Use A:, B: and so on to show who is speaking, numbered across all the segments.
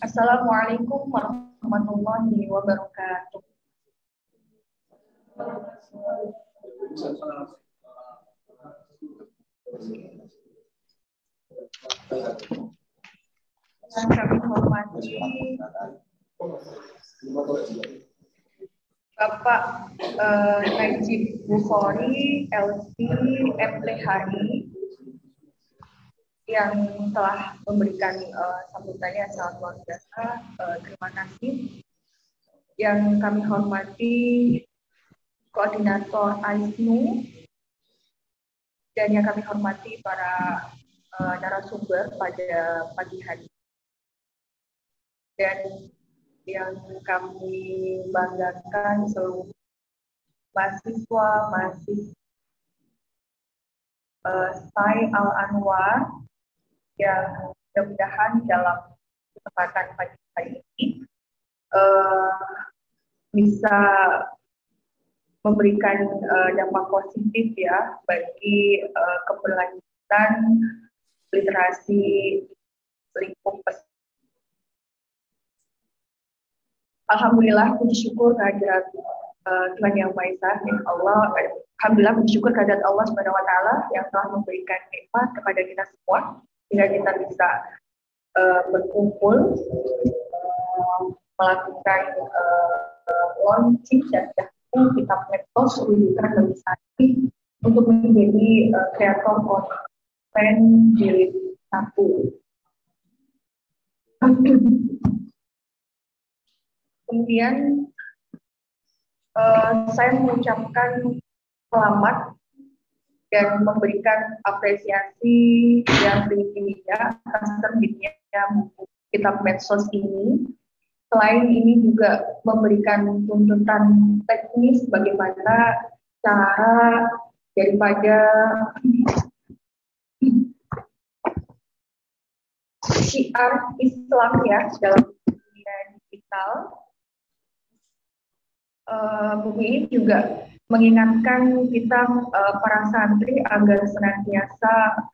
A: Assalamualaikum warahmatullahi wabarakatuh. Yang kami hormati Bapak Najib Bukhari, LC, MPHI, yang telah memberikan sambutannya sangat luar biasa. Terima kasih. Yang kami hormati Koordinator AISNU, dan yang kami hormati para narasumber pada pagi hari. Dan yang kami banggakan seluruh mahasiswa SAI Al-Anwar yang mudah-mudahan dalam kesempatan pagi hari ini bisa memberikan dampak positif ya bagi keberlanjutan literasi lingkup pesantren. Alhamdulillah, puji syukur kehadirat Tuhan Yang Maha Esa, Allah. Alhamdulillah, puji syukur kehadirat Allah Subhanahu Wa Taala yang telah memberikan nikmat kepada kita semua sehingga kita bisa berkumpul melakukan launching dan kitab Metos Rujukan Bagi Santri untuk menjadi kreator konten jilid 1. Kemudian saya mengucapkan selamat dan memberikan apresiasi yang tinggi-tingginya atas terbitnya buku kitab Medsos ini. Selain ini juga memberikan tuntutan teknis bagaimana cara daripada syiar Islam ya dalam dunia digital. Buku ini juga mengingatkan kita para santri agar senantiasa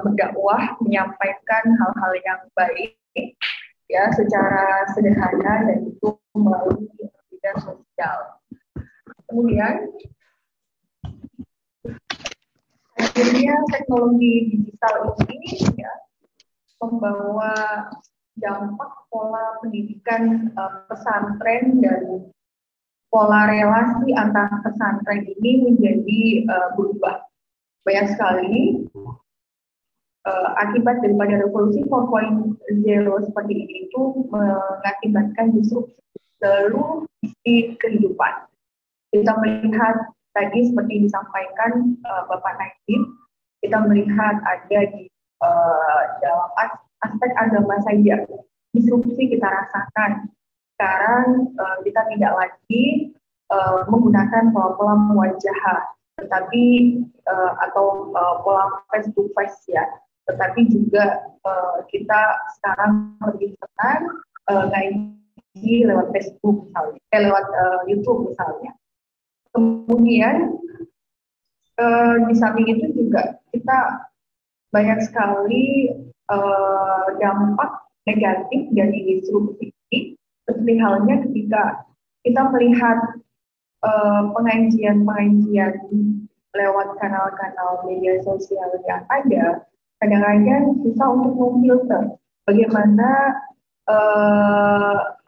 A: berdakwah, menyampaikan hal-hal yang baik ya secara sederhana dan itu melalui media sosial. Kemudian akhirnya teknologi digital ini ya membawa dampak pola pendidikan pesantren dan pola relasi antara pesantren ini menjadi berubah. Banyak sekali akibat daripada revolusi 4.0 seperti ini itu mengakibatkan disrupsi seluruh sisi kehidupan. Kita melihat tadi seperti disampaikan Bapak Najib, kita melihat ada di dalam aspek agama saja disrupsi kita rasakan. Sekarang kita tidak lagi menggunakan pola-pola muwajahah, tetapi atau pola face to face ya, tetapi juga kita sekarang lebih senang ngaji lewat Facebook misalnya, lewat YouTube misalnya. Kemudian di samping itu juga kita banyak sekali dampak negatif dari disrupsi ini. Seperti halnya ketika kita melihat pengajian-pengajian lewat kanal-kanal media sosial yang ada, kadang-kadang susah untuk memfilter bagaimana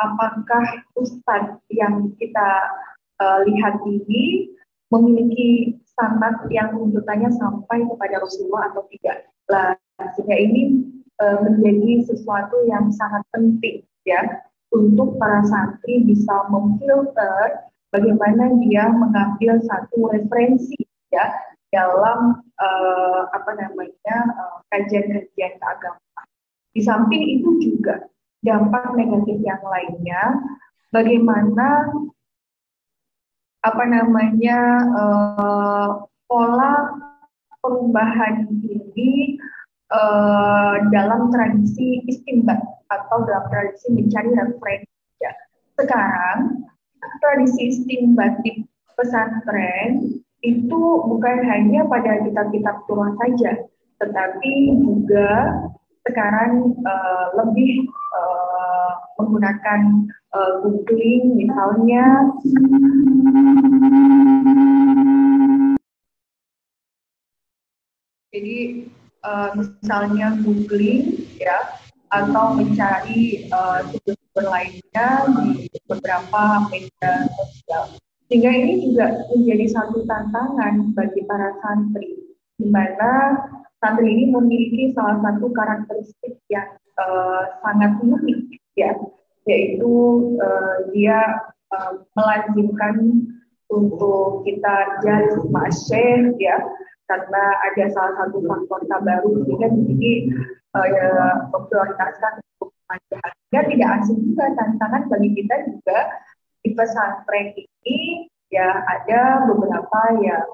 A: apakah ustadz yang kita lihat ini memiliki sanad yang tuntutannya sampai kepada Rasulullah atau tidak. Sehingga ini menjadi sesuatu yang sangat penting ya untuk para santri bisa memfilter bagaimana dia mengambil satu referensi ya dalam kajian-kajian keagamaan. Di samping itu juga dampak negatif yang lainnya, bagaimana pola perubahan ini dalam tradisi istinbat atau dalam tradisi mencari referensi. Ya. Sekarang tradisi istinbat di pesantren itu bukan hanya pada kitab-kitab Quran saja, tetapi juga sekarang lebih menggunakan googling misalnya. Jadi misalnya googling ya, atau mencari sumber lainnya di beberapa media sosial. Sehingga ini juga menjadi satu tantangan bagi para santri, di mana santri ini memiliki salah satu karakteristik yang sangat unik ya, yaitu dia melazimkan untuk kita jalis masyhur ya, karena ada salah satu faktor tabaruk sehingga jadi memprioritaskan untuk kemajuan. Dan tidak asing juga tantangan bagi kita juga di pesantren ini ya, ada beberapa yang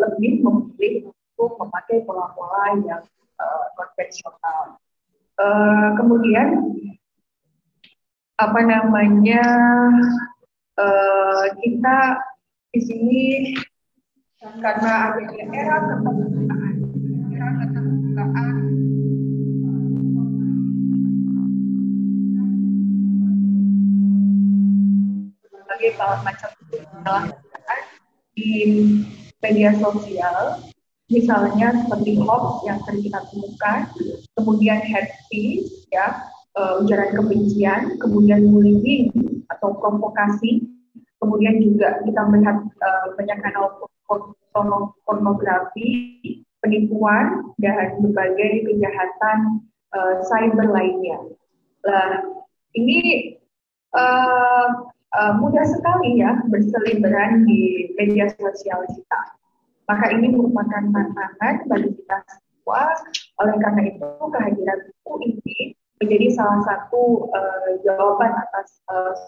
A: lebih memilih untuk memakai pola-pola yang konvensional. Kemudian apa namanya, kita di sini karena adanya era keterbukaan berbagai macam penyalahgunaan di media sosial, misalnya seperti hoax yang sering kita temukan, kemudian hate speech ya, ujaran kebencian, kemudian bullying atau provokasi, kemudian juga kita melihat banyak kanal pornografi, penipuan, dan berbagai kejahatan cyber lainnya. Nah, ini mudah sekali ya berseliweran di media sosial kita. Maka ini merupakan tantangan bagi kita semua. Oleh karena itu, kehadiran buku ini menjadi salah satu jawaban atas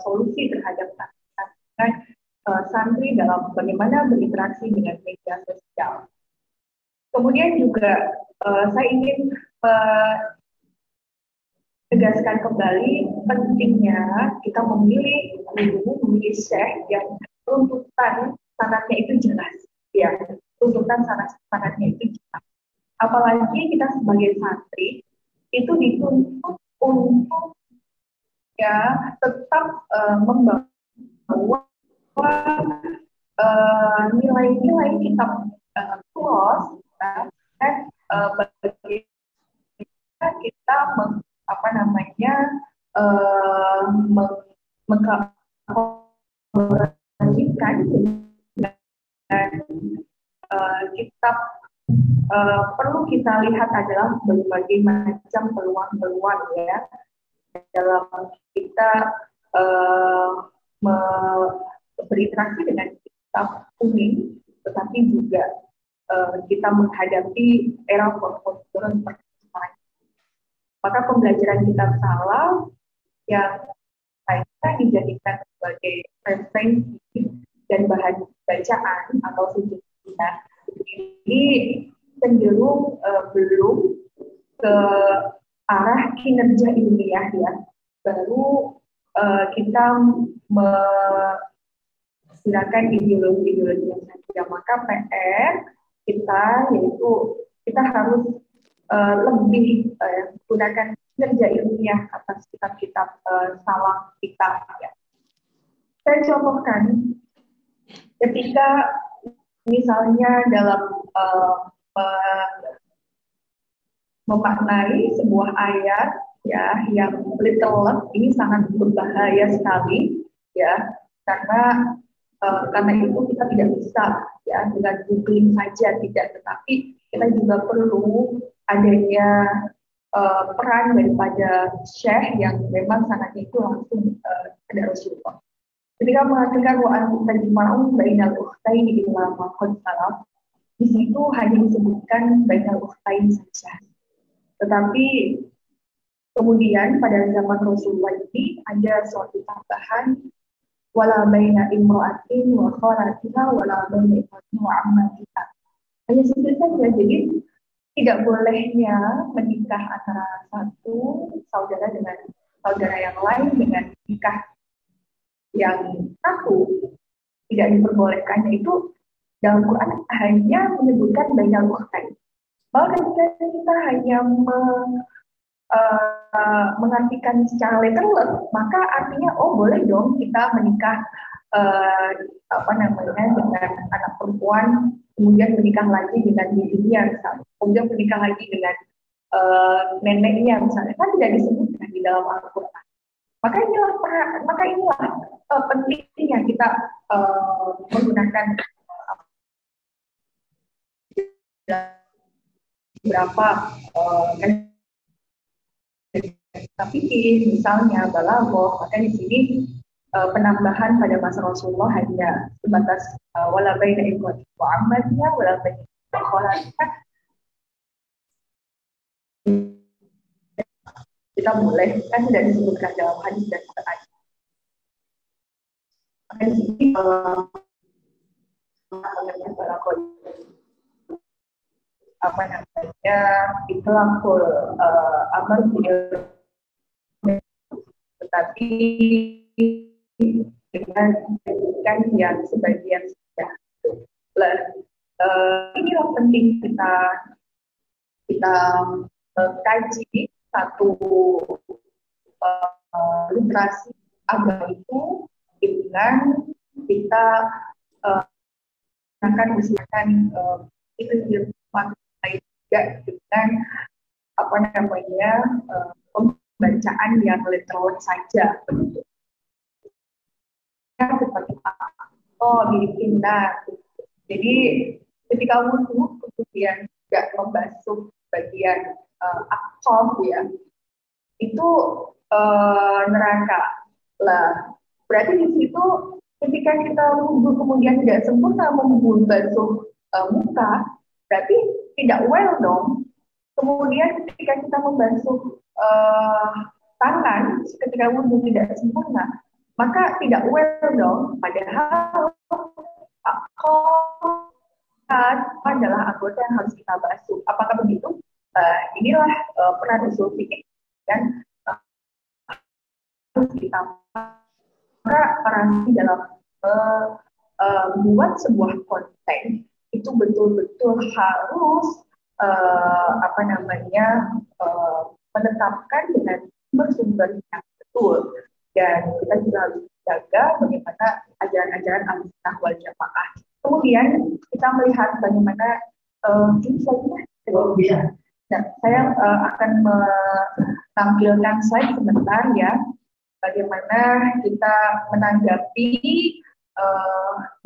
A: solusi terhadap tantangan santri dalam bagaimana berinteraksi dengan media sosial. Kemudian juga saya ingin tegaskan kembali pentingnya kita memilih guru, memilih syekh yang tuntutan sanadnya itu jelas, ya, tuntutan sanadnya itu jelas. Apalagi kita sebagai santri itu dituntut untuk ya tetap membawa nilai-nilai kitab kulos dan bagaimana kita mengkolaborasikan dengan kitab. Perlu kita lihat adalah berbagai macam peluang-peluang ya dalam kita berinteraksi dengan kitab kuning, tetapi juga kita menghadapi era modern sekarang. Maka pembelajaran kitab salah yang lainnya dijadikan sebagai referensi dan bahan bacaan atau sujudnya ini cenderung belum ke arah kinerja ilmiah ya. Baru kita menggunakan ideologi-ideologi yang saja. Maka PR kita yaitu kita harus lebih menggunakan kinerja ilmiah atas kitab-kitab salah kita. Ya. Saya contohkan ketika misalnya dalam memaknai sebuah ayat ya yang little ini sangat berbahaya sekali ya, karena itu kita tidak bisa ya dengan googling saja tidak, tetapi kita juga perlu adanya peran daripada syekh yang memang sangatnya itu langsung ada Rasulullah. Ketika mengatakan wa antum tajma'un bainal ukhtaini illa ma qad salaf, di situ hanya disebutkan bainal ukhtain saja. Tetapi kemudian pada zaman Rasulullah ini ada suatu tambahan wala baina imra'atin wa khalatiha wala baina imra'atin wa ammatiha. Hanya seperti saja, jadi tidak bolehnya menikah antara satu saudara dengan saudara yang lain dengan nikah yang satu tidak diperbolehkan, itu dalam Quran hanya menyebutkan bainal ukhtain. Bahkan ketika kita hanya mengartikan secara literal, maka artinya oh boleh dong kita menikah uh, apa namanya dengan anak perempuan, kemudian menikah lagi dengan bibinya misalnya, kemudian menikah lagi dengan neneknya misalnya, kan tidak disebutkan di dalam Al-Quran. Maka inilah pentingnya kita menggunakan beberapa kita pikir misalnya balaghah, maka di sini penambahan pada masa Rasulullah hanya sebatas wala baina ikhwati wa ammatnya wala baina akhawatika, kita boleh, kan tidak disebutkan dalam hadis dan Quran. Maka di sini mengenai balaghah apa namanya itlaqul amr bil, tetapi dengan pendidikan yang sebagian sudah. Inilah penting kita kaji satu literasi agama itu dengan kita akan usahakan itu juga dengan apa namanya pembacaan yang literal saja. Seperti oh bikin jadi ketika wudhu kemudian tidak membasuh bagian aksol ya, itu neraka lah. Berarti di situ ketika kita wudhu kemudian tidak sempurna membasuh muka, berarti tidak well dong. Kemudian ketika kita membasuh tangan ketika wudhu tidak sempurna, maka tidak well dong. Padahal adalah anggota yang harus kita basuh. Apakah begitu? Inilah peran usul fikih dan harus kita maka peran dalam membuat sebuah konten itu betul-betul harus apa namanya menetapkan dengan sumber yang betul, dan kita juga harus jaga bagaimana ajaran-ajaran Ahlussunnah wal Jamaah. Kemudian kita melihat bagaimana ini saya nah, saya akan menampilkan slide sebentar ya, bagaimana kita menanggapi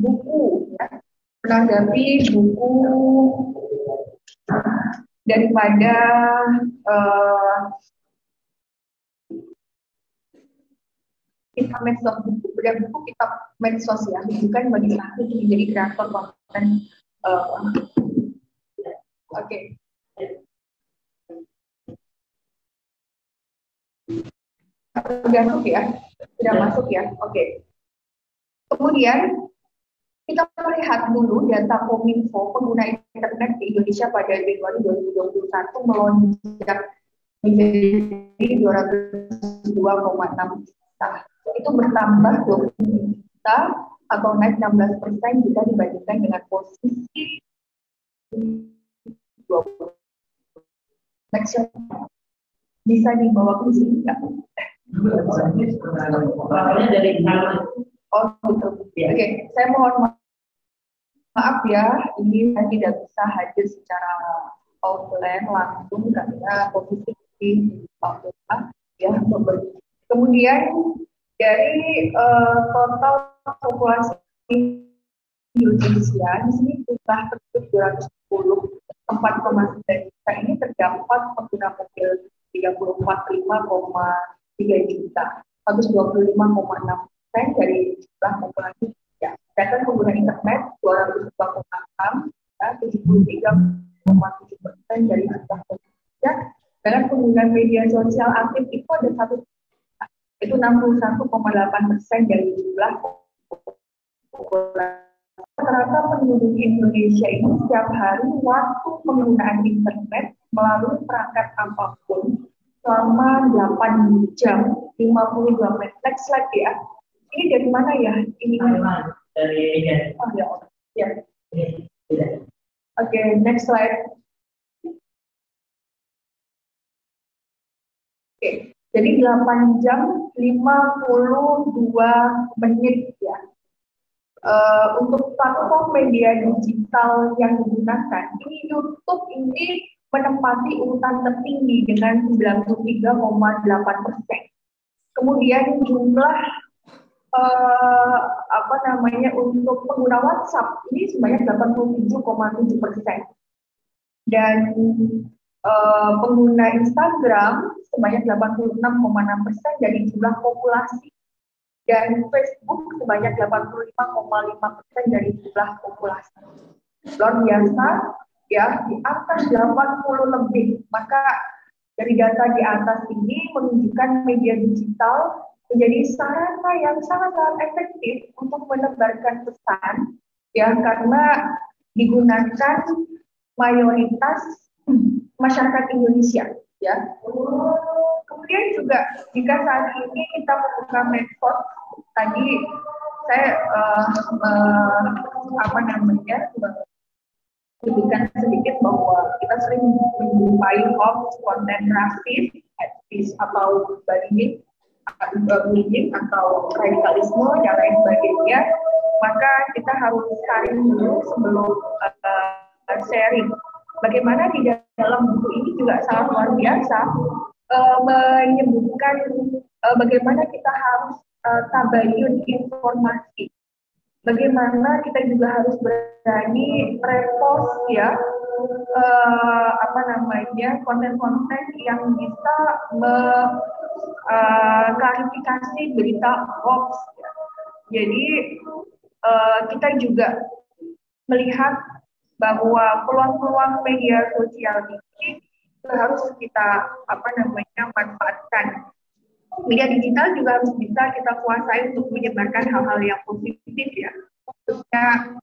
A: buku ya, menanggapi buku daripada kita medsos, buku kitab medsos ya, bukan bagi aku menjadi kreator konten. Oke. Sudah masuk ya? Sudah masuk ya? Oke. Kemudian kita melihat dulu data Kominfo pengguna internet di Indonesia pada Januari 2021 melonjak menjadi 202,6 juta. Itu bertambah 20 juta atau naik 16% jika dibandingkan dengan posisi 20. Next, bisa dibawa ke sini nggak? Oh gitu. Oke, saya mohon maaf ya, ini saya tidak bisa hadir secara offline langsung karena posisi di Papua ya. Kemudian dari total populasi Indonesia di sini sudah tertutup 210,9 juta, ini terdapat pengguna mobil 34,5,3 juta, 125,6% dari jumlah populasi. Ya, sedangkan pengguna internet 204,6, 73,7% dari jumlah populasi. Sedangkan pengguna media sosial aktif itu ada satu, itu 61,8% dari jumlah populasi. Rata-rata penduduk Indonesia ini setiap hari waktu penggunaan internet melalui perangkat apapun selama 8 jam 52 menit. Next slide ya. Ini dari mana ya? Ini dari oh, ya. Oke, next slide. Oke, jadi 8 jam 52 menit ya. Untuk platform media digital yang digunakan, ini YouTube ini menempati urutan tertinggi dengan 93,8%. Kemudian jumlah untuk pengguna WhatsApp ini sebanyak 87,7%. Dan pengguna Instagram sebanyak 86,6% dari jumlah populasi. Dan Facebook sebanyak 85,5% dari jumlah populasi. Luar biasa, ya, di atas 80 lebih. Maka dari data di atas ini menunjukkan media digital menjadi sarana yang sangat-sangat efektif untuk menebarkan pesan, ya, karena digunakan mayoritas masyarakat Indonesia, ya. Kemudian juga jika saat ini kita membuka medsos, tadi saya menyebutkan sedikit bahwa kita sering menjumpai hoax, konten rasis, atau bullying atau radikalisme dan lain sebagainya. Maka kita harus cari dulu sebelum sharing. Bagaimana di dalam buku ini juga sangat luar biasa menyebutkan bagaimana kita harus tabayun informasi. Bagaimana kita juga harus berani repost ya konten-konten yang bisa klarifikasi berita hoax. Jadi kita juga melihat bahwa peluang-peluang media sosial ini harus kita manfaatkan. Media digital juga harus bisa kita kuasai untuk menyebarkan hal-hal yang positif ya. Khususnya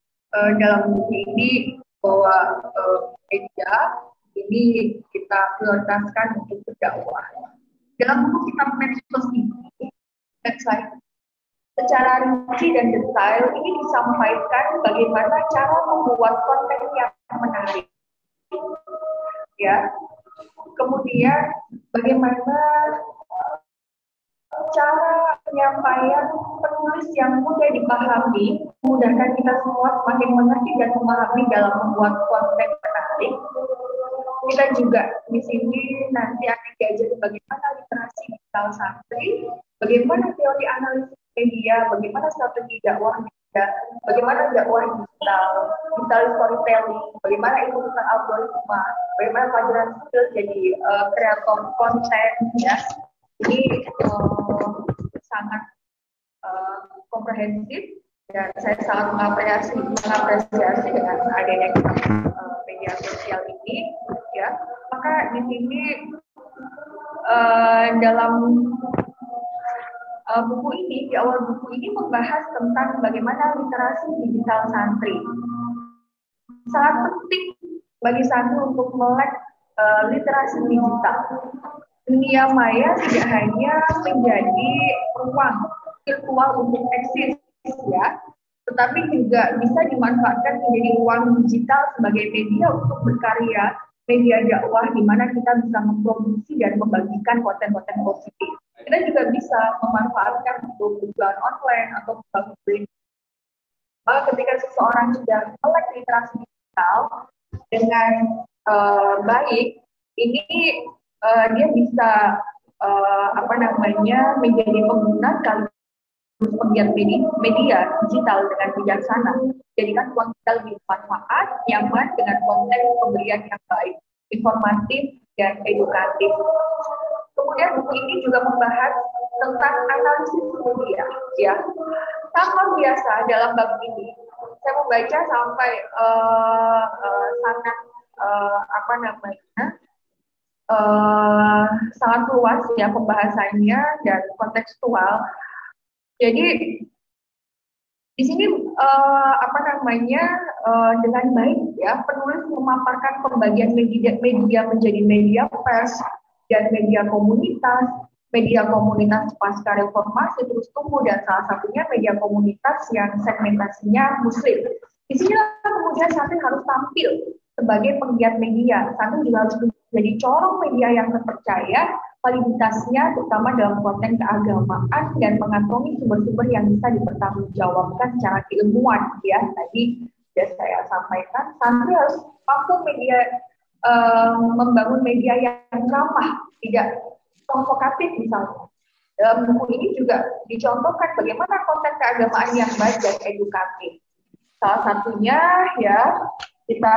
A: dalam buku ini bahwa media ini kita prioritaskan untuk berdakwah. Dalam buku kitab medsos ini, secara rinci dan detail ini disampaikan bagaimana cara membuat konten yang menarik, ya. Kemudian bagaimana cara penyampaian penulis yang mudah dipahami, memudahkan kita semua semakin mengerti dan memahami dalam membuat konten menarik. Kita juga di sini nanti akan diajari bagaimana literasi digital santri, bagaimana teori analisis media, bagaimana strategi dakwah media, bagaimana dakwah digital storytelling, bagaimana ilmu tentang algoritma, bagaimana pelajaran skill jadi kreator konten ya. Ini sangat komprehensif dan saya sangat mengapresiasi dengan adanya media sosial ini ya. Maka di sini dalam buku ini, di awal buku ini membahas tentang bagaimana literasi digital santri. Sangat penting bagi santri untuk melek literasi digital. Dunia maya tidak hanya menjadi ruang virtual untuk eksis ya, tetapi juga bisa dimanfaatkan menjadi ruang digital sebagai media untuk berkarya, media dakwah di mana kita bisa memproduksi dan membagikan konten-konten positif. Kita juga bisa memanfaatkan untuk jualan online atau publishing. Ketika seseorang sudah melek literasi digital dengan baik, ini dia bisa menjadi pengguna sekaligus penggiat media digital dengan bijaksana. Jadikan uang kita lebih bermanfaat, nyaman dengan konten pemberian yang baik, informatif dan edukatif. Kemudian buku ini juga membahas tentang analisis media, ya. Sangat biasa dalam bab ini. Saya membaca sampai sangat luas ya pembahasannya dan kontekstual. Jadi di sini dengan baik ya penulis memaparkan pembagian media menjadi media pers dan media komunitas pasca reformasi terus tumbuh dan salah satunya media komunitas yang segmentasinya muslim. Di sini kemudian santri harus tampil sebagai penggiat media. Santri juga harus menjadi corong media yang terpercaya validitasnya terutama dalam konten keagamaan dan mengantongi sumber-sumber yang bisa dipertanggungjawabkan secara keilmuan ya. Tadi sudah saya sampaikan, santri harus mampu membangun media yang ramah, tidak provokatif misalnya. Dalam buku ini juga dicontohkan bagaimana konten keagamaan yang baik dan edukatif. Salah satunya ya kita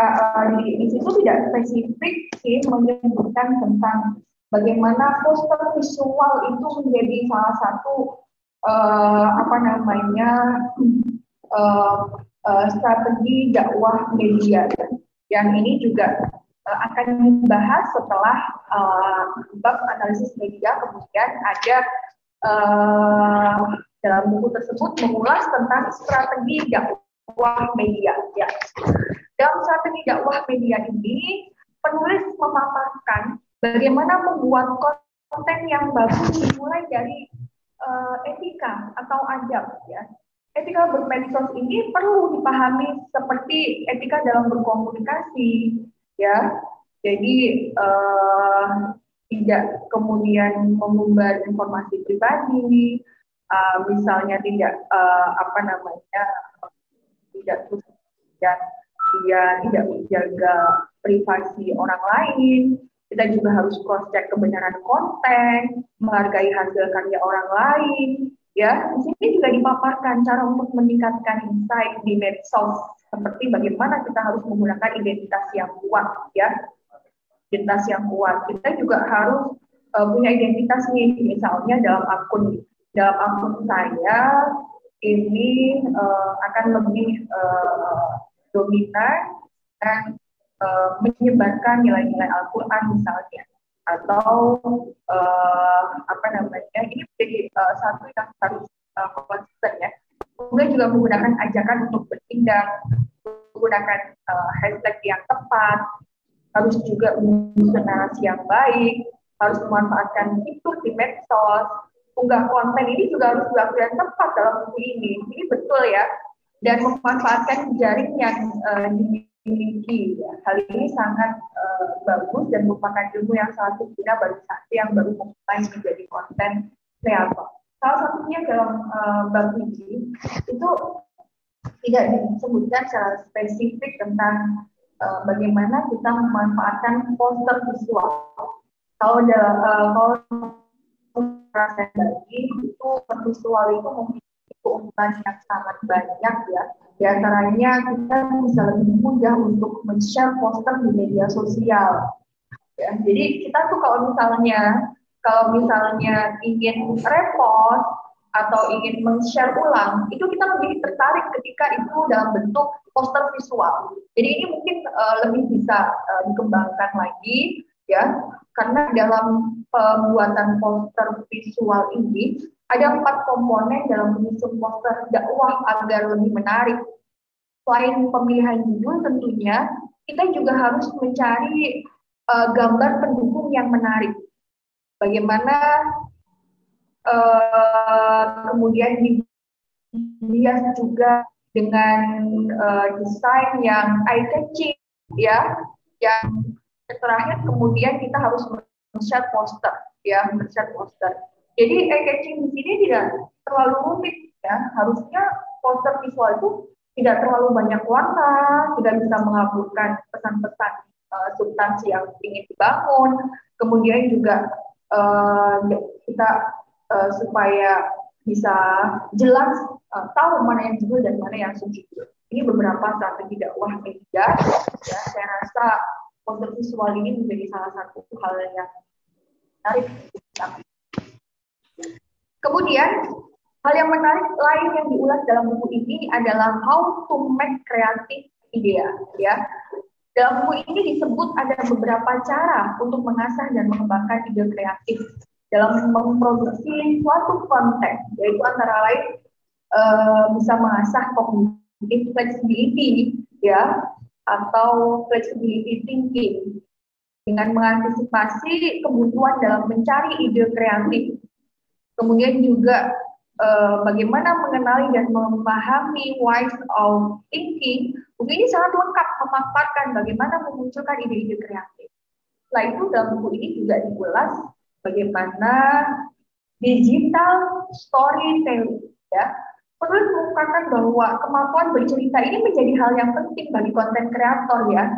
A: di situ tidak spesifik sih menyebutkan tentang bagaimana poster visual itu menjadi salah satu strategi dakwah media. Yang ini juga akan dibahas setelah bab analisis media. Kemudian ada dalam buku tersebut mengulas tentang strategi dakwah media. Ya. Dalam strategi dakwah media ini, penulis memaparkan bagaimana membuat konten yang bagus dimulai dari etika atau adab. Ya. Etika bermedsos ini perlu dipahami seperti etika dalam berkomunikasi. Ya, jadi tidak kemudian mengumbar informasi pribadi, misalnya tidak tidak terus dan dia tidak menjaga privasi orang lain. Kita juga harus cross check kebenaran konten, menghargai hasil karya orang lain. Ya, di sini juga dipaparkan cara untuk meningkatkan insight di medsos, seperti bagaimana kita harus menggunakan identitas yang kuat, ya, identitas yang kuat. Kita juga harus punya identitas nih, misalnya dalam akun saya ini akan lebih dominan dan menyebarkan nilai-nilai Al-Quran misalnya, atau ini menjadi satu yang harus konsisten ya. Kemudian juga menggunakan ajakan untuk bertindak, menggunakan hashtag yang tepat, harus juga menggunakan narasi yang baik, harus memanfaatkan fitur di medsos, unggah konten ini juga harus dilakukan yang tepat dalam buku ini. Ini betul ya, dan memanfaatkan jaring yang dimiliki. Ya. Hal ini sangat bagus dan merupakan ilmu yang sangat berguna bagi santri yang baru memulai menjadi konten kreator. Salah satunya dalam bab ini itu tidak disebutkan secara spesifik tentang bagaimana kita memanfaatkan poster visual. Kalau saya bagi itu visual itu memiliki keunggulan yang sangat banyak ya. Di antaranya kita bisa lebih mudah untuk men-share poster di media sosial. Ya, jadi kita tuh kalau misalnya ingin repost atau ingin men-share ulang, itu kita lebih tertarik ketika itu dalam bentuk poster visual. Jadi ini mungkin lebih bisa dikembangkan lagi, ya, karena dalam pembuatan poster visual ini ada 4 komponen dalam menyusun poster dakwah agar lebih menarik. Selain pemilihan judul tentunya, kita juga harus mencari gambar pendukung yang menarik. Bagaimana kemudian dihias juga dengan desain yang eye-catching, ya. Yang terakhir kemudian kita harus men-share poster, ya, men-share poster. Jadi eye-catching di sini tidak terlalu rumit, ya. Harusnya poster visual itu tidak terlalu banyak warna, tidak bisa mengaburkan pesan-pesan substansi yang ingin dibangun. Kemudian juga kita supaya bisa jelas tahu mana yang judul dan mana yang subjudul. Ini beberapa strategi dakwah media. Ya, saya rasa poster visual ini menjadi salah satu hal yang menarik. Kemudian hal yang menarik lain yang diulas dalam buku ini adalah how to make creative idea. Ya. Dalam buku ini disebut ada beberapa cara untuk mengasah dan mengembangkan ide kreatif dalam memproduksi suatu konten, yaitu antara lain bisa mengasah cognitive flexibility, ya, atau flexibility thinking dengan mengantisipasi kebutuhan dalam mencari ide kreatif. Kemudian juga bagaimana mengenali dan memahami ways of thinking. Buku ini sangat lengkap memaparkan bagaimana memunculkan ide-ide kreatif. Setelah itu dalam buku ini juga diulas bagaimana digital storytelling, ya. Perlu mengungkapkan bahwa kemampuan bercerita ini menjadi hal yang penting bagi konten kreator, ya.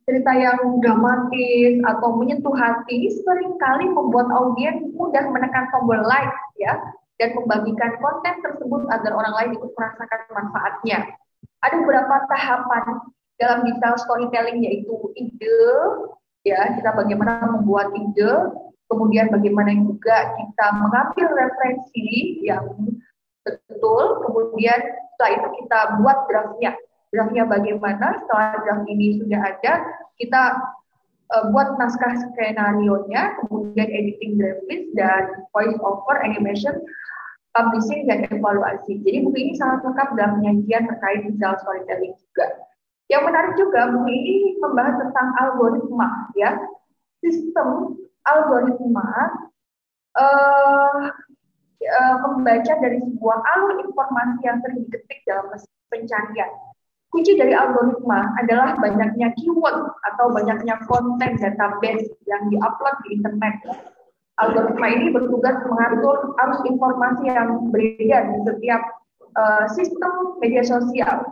A: Cerita yang dramatis atau menyentuh hati seringkali membuat audiens mudah menekan tombol like, ya, dan membagikan konten tersebut agar orang lain ikut merasakan manfaatnya. Ada beberapa tahapan dalam digital storytelling, yaitu ide, ya, kita bagaimana membuat ide, kemudian bagaimana juga kita mengambil referensi yang betul, kemudian setelah itu kita buat draftnya. Draftnya bagaimana, setelah draft ini sudah ada, kita buat naskah skenario-nya, kemudian editing grafis, dan voice over, animation, publishing, dan evaluasi. Jadi buku ini sangat lengkap dalam penyajian terkait digital storytelling juga. Yang menarik juga, buku ini membahas tentang algoritma, ya, sistem algoritma membaca dari sebuah alur informasi yang sering diketik dalam pencarian. Kunci dari algoritma adalah banyaknya keyword atau banyaknya konten database yang diupload di internet. Algoritma ini bertugas mengatur arus informasi yang beredar di setiap sistem media sosial.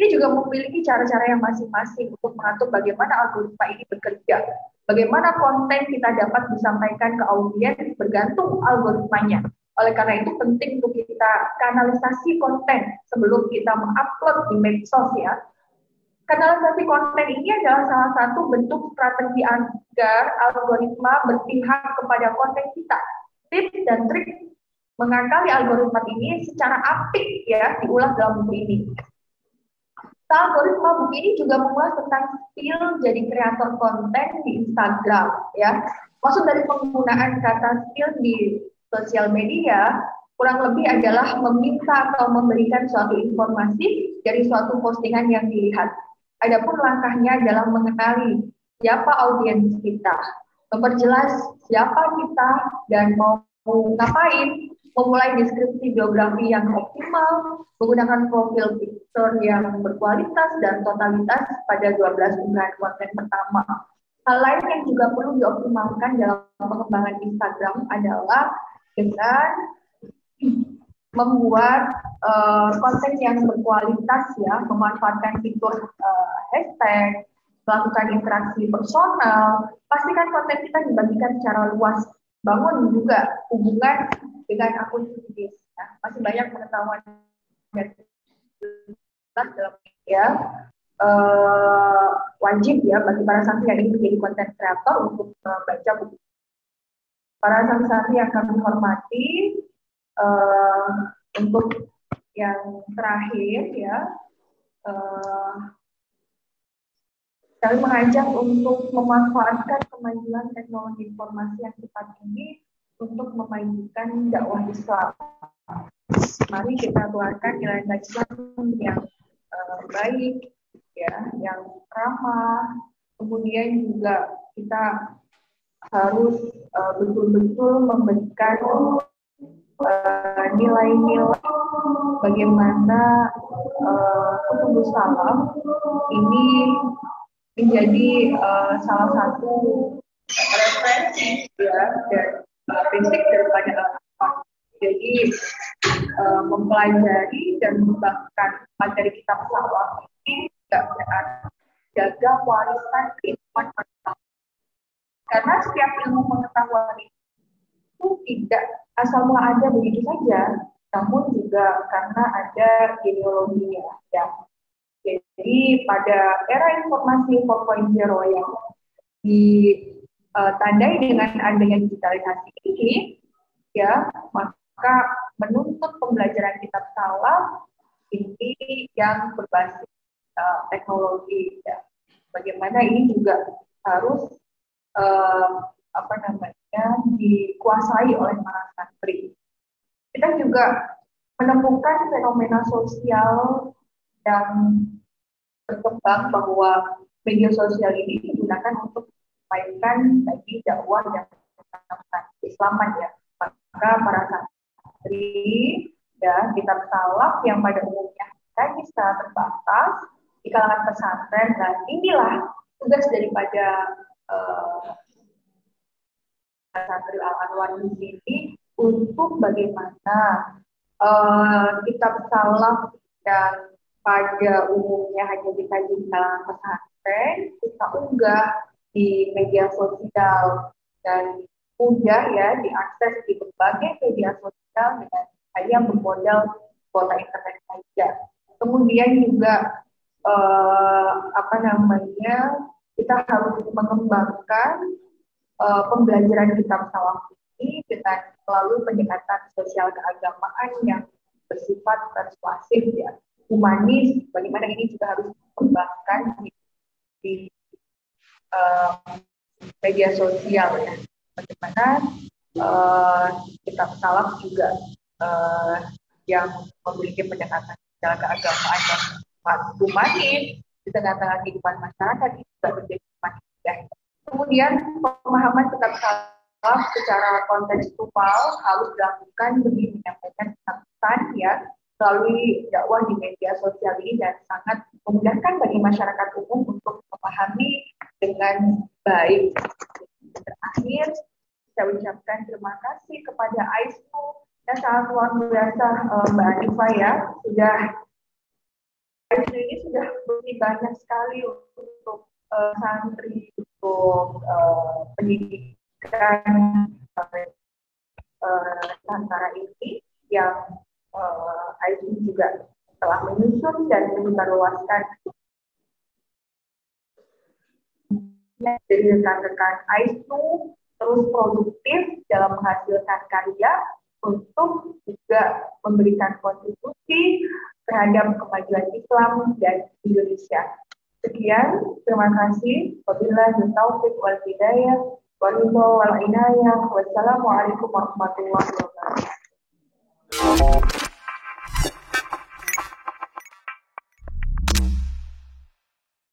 A: Ini juga memiliki cara-cara yang masing-masing untuk mengatur bagaimana algoritma ini bekerja. Bagaimana konten kita dapat disampaikan ke audiens bergantung algoritmanya. Oleh karena itu penting untuk kita kanalisasi konten sebelum kita mengupload di medsos, ya. Kanalisasi konten ini adalah salah satu bentuk strategi agar algoritma berpihak kepada konten kita. Tips dan trik mengakali algoritma ini secara apik, ya, diulas dalam buku ini. Algoritma buku ini juga mengulas tentang skill jadi kreator konten di Instagram, ya. Maksud dari penggunaan kata skill di sosial media kurang lebih adalah meminta atau memberikan suatu informasi dari suatu postingan yang dilihat. Adapun langkahnya adalah mengenali siapa audiens kita, memperjelas siapa kita dan mau ngapain, memulai deskripsi biografi yang optimal, menggunakan profil picture yang berkualitas dan totalitas pada 12 unggahan konten pertama. Hal lain yang juga perlu dioptimalkan dalam pengembangan Instagram adalah dengan membuat konten yang berkualitas, ya, memanfaatkan fitur hashtag, melakukan interaksi personal, pastikan konten kita dibagikan secara luas, bangun juga hubungan dengan akun kritis. Ya. Masih banyak pengetahuan dan dalam, ya, wajib, ya, bagi para santri yang ingin menjadi konten kreator untuk membaca buku. Para santri yang kami hormati, untuk yang terakhir, ya, kami mengajak untuk memanfaatkan kemajuan teknologi informasi yang cepat ini untuk memajukan dakwah Islam. Mari kita keluarkan nilai-nilai Islam yang baik, ya, yang ramah. Kemudian juga kita harus betul-betul memberikan nilai-nilai bagaimana kutubus salam ini menjadi salah satu referensi, ya, dan basic daripada jadi mempelajari dan mengembangkan materi kitab salam ini tidak berarti jaga warisan keilmuan pengetahuan, karena setiap ilmu pengetahuan itu tidak asal mula ada begitu saja, namun juga karena ada genealoginya, ya. Jadi pada era informasi 4.0 yang ditandai dengan adanya digitalisasi ini, ya, maka menuntut pembelajaran kitab salam ini yang berbasis teknologi, ya. Bagaimana ini juga harus dikuasai oleh para santri. Kita juga menemukan fenomena sosial yang berkembang bahwa media sosial ini digunakan untuk menyampaikan bagi dakwah dan keislaman, ya. Maka para santri, ya, kitab salaf yang pada umumnya kaji secara terbatas di kalangan pesantren, dan inilah tugas daripada Santri Al-Anwar di sini untuk bagaimana kitab salaf yang pada umumnya hanya dikaji di kalangan pesantren, kita unggah di media sosial dan mudah ya diakses di berbagai media sosial dengan hanya bermodal kuota internet saja. Kemudian juga kita harus mengembangkan pembelajaran kitab salaf ini dengan melalui pendekatan sosial keagamaan yang bersifat persuasif ya, humanis. Bagaimana ini juga harus dikembangkan di media sosial ya. Bagaimana kitab salaf juga yang memiliki pendekatan sosial keagamaan yang humanis di tengah-tengah kehidupan masyarakat itu juga menjadi semakin mudah. Kemudian pemahaman kitab salaf secara kontekstual harus dilakukan demi menyampaikan pesan ya melalui dakwah di media sosial ini dan sangat memudahkan bagi masyarakat umum untuk memahami dengan baik. Terakhir, saya ucapkan terima kasih kepada AISMU yang sangat luar biasa Mbak Anifa ya, AISMU ini sudah beri banyak sekali untuk santri, untuk pendidikan Nusantara ini yang AISMU juga telah menyusun dan menyebarluaskan dari rekan-rekan AISMU terus produktif dalam menghasilkan karya untuk juga memberikan kontribusi terhadap kemajuan Islam dan Indonesia. Sekian, terima kasih. Wabillahi taufiq wal hidayah, wal inayah. Wassalamualaikum warahmatullahi wabarakatuh.